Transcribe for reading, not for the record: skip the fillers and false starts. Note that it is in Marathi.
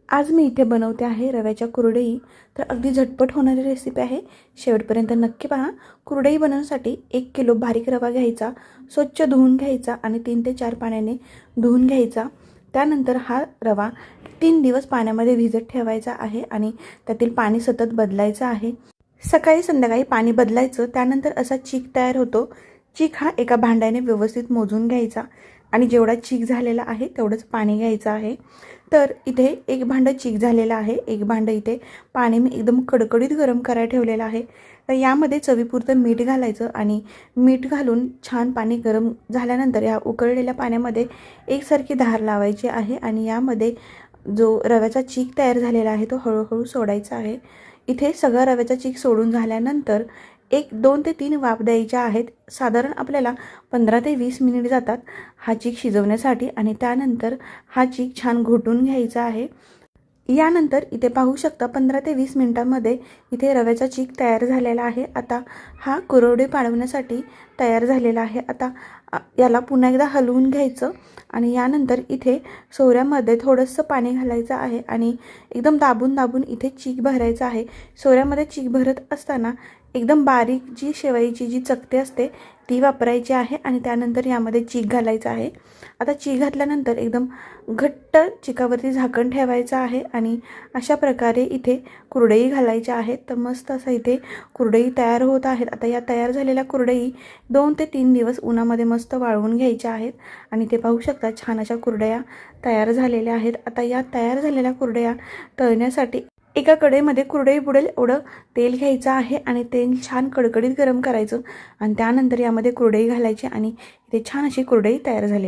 आज मी इथे बनवते आहे रव्याच्या कुरडई। तर अगदी झटपट होणारी रेसिपी आहे, शेवटपर्यंत नक्की पहा। कुरडई बनवण्यासाठी 1 किलो बारीक रवा घ्यायचा, स्वच्छ धुवून घ्यायचा आणि 3 ते 4 पाण्याने धुवून घ्यायचा। त्यानंतर हा रवा 3 दिवस पाण्यामध्ये भिजत ठेवायचा आहे आणि त्यातील पाणी सतत बदलायचं आहे। सकाळी संध्याकाळी पाणी बदलायचं। त्यानंतर असा चीक तयार होतो। चीक हा एका भांड्याने व्यवस्थित मोजून घ्यायचा आणि जेवढा चीक झालेला आहे तेवढंच पाणी घ्यायचं आहे। तर इथे एक भांडं चीक झालेलं आहे, एक भांडं इथे पाणी मी एकदम कडकडीत गरम करायला ठेवलेलं आहे। तर यामध्ये चवीपुरतं मीठ घालायचं आणि मीठ घालून छान पाणी गरम झाल्यानंतर या उकळलेल्या पाण्यामध्ये एकसारखी धार लावायची आहे आणि यामध्ये जो रव्याचा चीक तयार झालेला आहे तो हळूहळू सोडायचा आहे। इथे सगळा रव्याचा चीक सोडून झाल्यानंतर 2 ते 3 वाफ द्यायच्या आहेत। साधारण आपल्याला 15 ते 20 मिनिट जातात हा चीक शिजवण्यासाठी आणि त्यानंतर हा चीक छान घोटून घ्यायचा आहे। यानंतर इथे पाहू शकता 15 ते 20 मिनिटांमध्ये इथे रव्याचा चीक तयार झालेला आहे। आता हा कुरवडे पाडवण्यासाठी तयार झालेला आहे। आता याला पुन्हा एकदा हलवून घ्यायचं आणि यानंतर इथे सोऱ्यामध्ये थोडंसं पाणी घालायचं आहे आणि एकदम दाबून दाबून इथे चीक भरायचा आहे। सोऱ्यामध्ये चीक भरत असताना एकदम बारीक जी शेवईची जी चकती असते ती वापरायची आहे आणि त्यानंतर यामध्ये चीक घालायचं आहे। आता चीक घातल्यानंतर एकदम घट्ट चिकावरती झाकण ठेवायचं आहे आणि अशा प्रकारे इथे कुरडई घालायच्या आहेत। तर मस्त असं इथे कुरडई तयार होत आहेत। आता या तयार झालेल्या कुरडई 2 ते 3 दिवस उन्हामध्ये मस्त वाळवून घ्यायच्या आहेत आणि ते पाहू शकता छान अशा कुरडया तयार झालेल्या आहेत। आता या तयार झालेल्या कुरडया तळण्यासाठी एका कढईमध्ये कुरडई बुडेल एवढं तेल घ्यायचं आहे आणि तेल छान कडकडीत गरम करायचं आणि त्यानंतर यामध्ये कुरडई घालायची आणि इथे छान अशी कुरडई तयार झालेली।